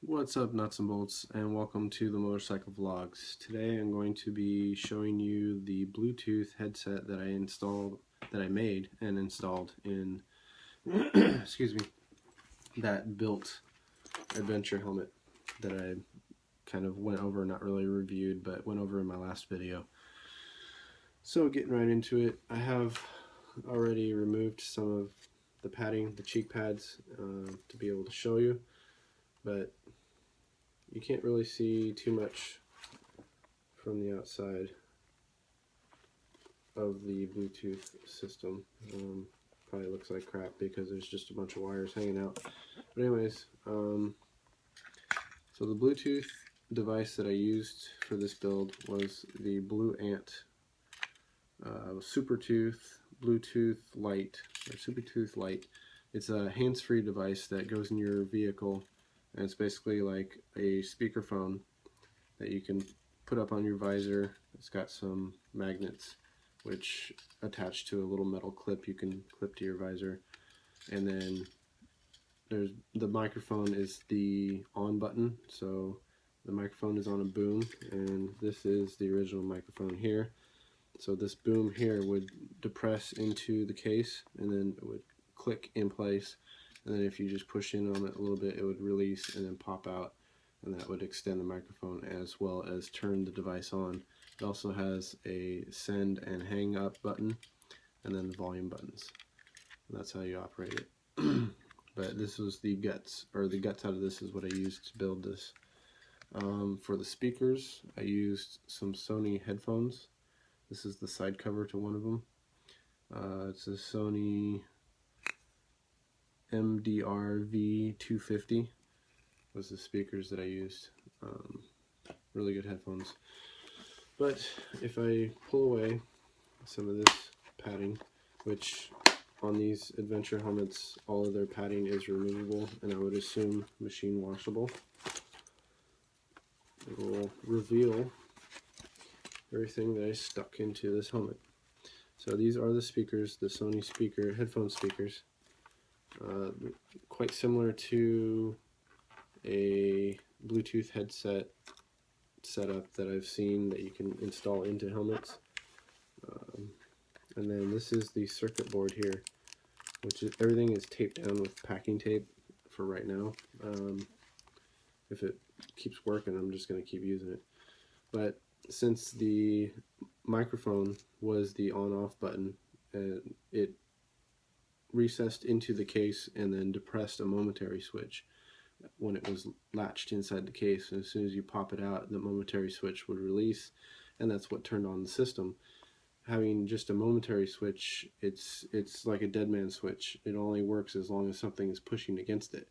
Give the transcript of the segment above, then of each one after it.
What's up, nuts and bolts, and welcome to the Motorcycle Vlogs. Today I'm going to be showing you the Bluetooth headset that I made and installed in excuse me, that built adventure helmet that I kind of went over, not really reviewed, but went over in my last video. So getting right into it, I have already removed some of the padding, the cheek pads, to be able to show you, but you can't really see too much from the outside of the Bluetooth system. Probably looks like crap because there's just a bunch of wires hanging out. But anyways, so the Bluetooth device that I used for this build was the Blue Ant Supertooth Bluetooth Lite, or Supertooth Lite. It's a hands-free device that goes in your vehicle, and it's basically like a speakerphone that you can put up on your visor. It's got some magnets which attach to a little metal clip you can clip to your visor, and then there's the microphone is the on button, so the microphone is on a boom, and this is the original microphone here. So this boom here would depress into the case, and then it would click in place, and then if you just push in on it a little bit, it would release and then pop out, and that would extend the microphone as well as turn the device on. It also has a send and hang up button, and then the volume buttons. And that's how you operate it. But this was the guts, or the guts out of this is what I used to build this. For the speakers, I used some Sony headphones. This is the side cover to one of them. It's a Sony MDR-V250 was the speakers that I used. Really good headphones. But if I pull away some of this padding, which on these adventure helmets, all of their padding is removable, and I would assume machine washable, it will reveal everything that I stuck into this helmet. So these are the speakers, the Sony speaker, headphone speakers. Quite similar to a Bluetooth headset setup that I've seen that you can install into helmets. And then this is the circuit board here, which is, everything is taped down with packing tape for right now. If it keeps working, I'm just going to keep using it. But since the microphone was the on-off button, it recessed into the case and then depressed a momentary switch when it was latched inside the case. And as soon as you pop it out, the momentary switch would release, and that's what turned on the system. Having just a momentary switch, it's like a dead man switch. It only works as long as something is pushing against it.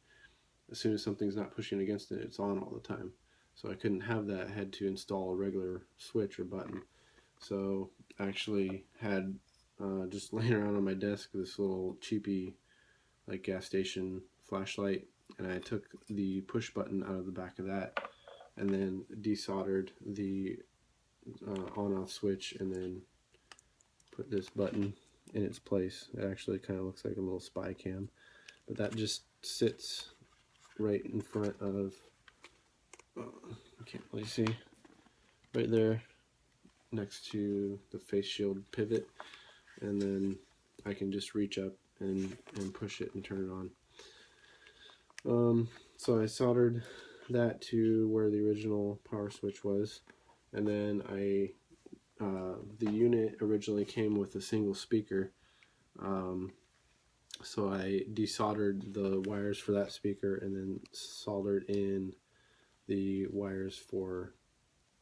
As soon as something's not pushing against it, it's on all the time. So I couldn't have that. I had to install a regular switch or button. So I actually had just laying around on my desk this little cheapy like gas station flashlight, and I took the push button out of the back of that and then desoldered the on-off switch, and then put this button in its place. It actually kind of looks like a little spy cam, but that just sits right in front of, I can't really see, right there next to the face shield pivot, and then I can just reach up and push it and turn it on. So I soldered that to where the original power switch was, and then the unit originally came with a single speaker, so I desoldered the wires for that speaker and then soldered in the wires for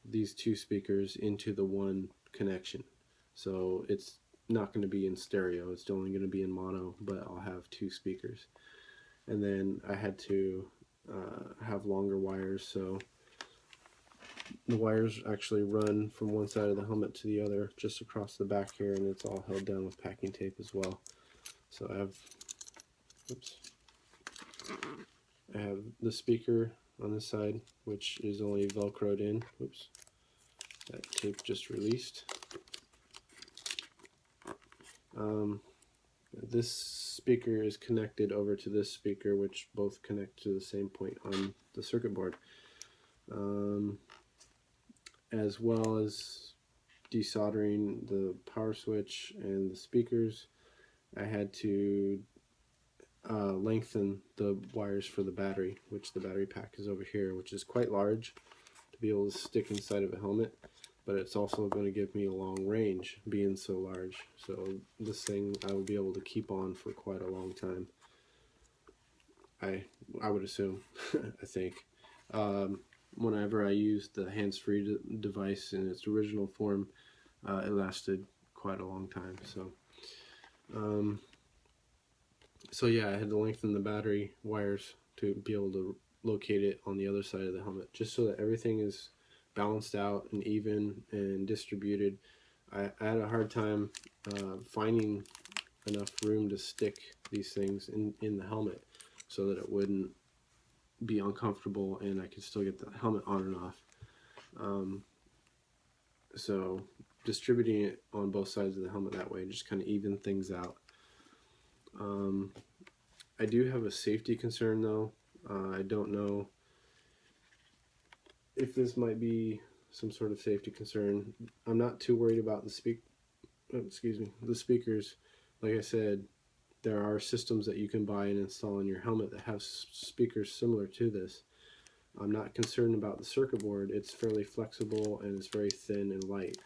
these two speakers into the one connection. So it's not going to be in stereo, it's only going to be in mono, but I'll have two speakers. And then I had to have longer wires, so the wires actually run from one side of the helmet to the other, just across the back here, and it's all held down with packing tape as well. So I have the speaker on this side, which is only velcroed in. Oops, that tape just released. This speaker is connected over to this speaker, which both connect to the same point on the circuit board, as well as desoldering the power switch and the speakers. I had to lengthen the wires for the battery, which the battery pack is over here, which is quite large to be able to stick inside of a helmet, but it's also going to give me a long range being so large. So this thing I will be able to keep on for quite a long time, I would assume. I think whenever I used the hands-free device in its original form, it lasted quite a long time. So yeah, I had to lengthen the battery wires to be able to locate it on the other side of the helmet, just so that everything is balanced out and even and distributed. I had a hard time finding enough room to stick these things in the helmet so that it wouldn't be uncomfortable and I could still get the helmet on and off. So distributing it on both sides of the helmet that way just kind of even things out. I do have a safety concern though. I don't know if this might be some sort of safety concern. I'm not too worried about the speakers. Like I said, there are systems that you can buy and install in your helmet that have speakers similar to this. I'm not concerned about the circuit board. It's fairly flexible and it's very thin and light.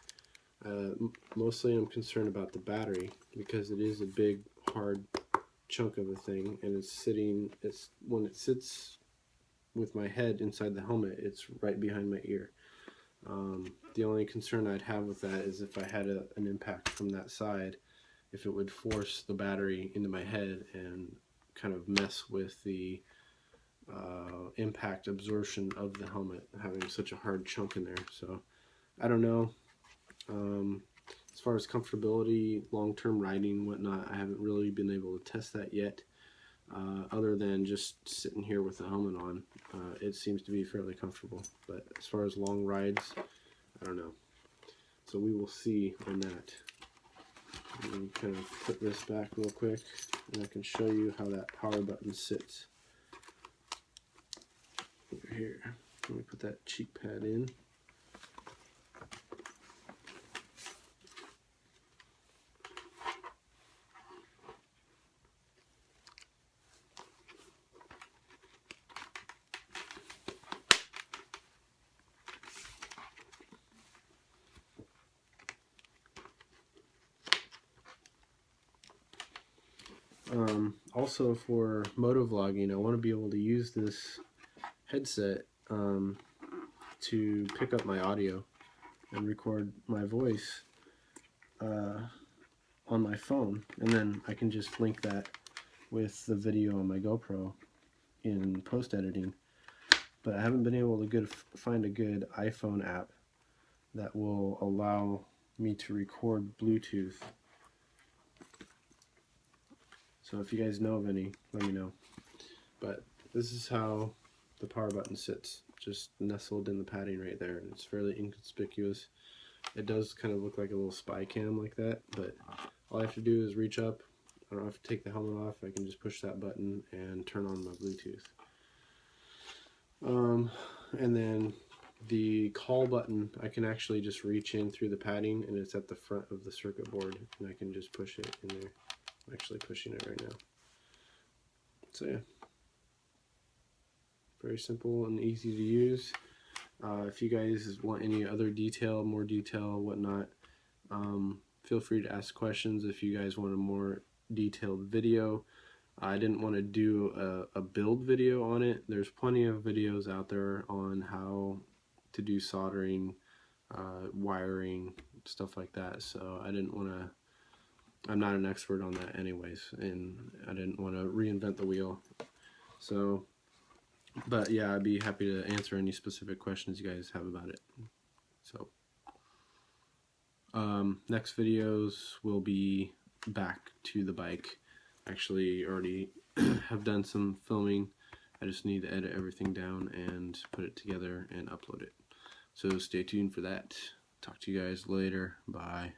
Mostly I'm concerned about the battery because it is a big hard chunk of a thing, and when it sits with my head inside the helmet, it's right behind my ear. The only concern I'd have with that is if I had an impact from that side, if it would force the battery into my head and kind of mess with the impact absorption of the helmet, having such a hard chunk in there. So I don't know. As far as comfortability, long-term riding, whatnot, I haven't really been able to test that yet. Other than just sitting here with the helmet on, it seems to be fairly comfortable. But as far as long rides, I don't know. So we will see on that. Let me kind of put this back real quick, and I can show you how that power button sits over here. Let me put that cheek pad in. Also for motovlogging, I want to be able to use this headset to pick up my audio and record my voice on my phone, and then I can just link that with the video on my GoPro in post-editing. But I haven't been able to find a good iPhone app that will allow me to record Bluetooth. So if you guys know of any, let me know. But this is how the power button sits, just nestled in the padding right there. It's fairly inconspicuous. It does kind of look like a little spy cam like that, but all I have to do is reach up. I don't have to take the helmet off. I can just push that button and turn on my Bluetooth. And then the call button, I can actually just reach in through the padding, and it's at the front of the circuit board, and I can just push it in there. I'm actually pushing it right now. So yeah, very simple and easy to use. If you guys want any other detail, more detail, whatnot, feel free to ask questions. If you guys want a more detailed video, I didn't want to do a build video on it. There's plenty of videos out there on how to do soldering, wiring, stuff like that. So I didn't want to, I'm not an expert on that anyways, and I didn't want to reinvent the wheel. So, but yeah, I'd be happy to answer any specific questions you guys have about it. So, next videos will be back to the bike. Actually, already have done some filming. I just need to edit everything down and put it together and upload it. So stay tuned for that. Talk to you guys later. Bye.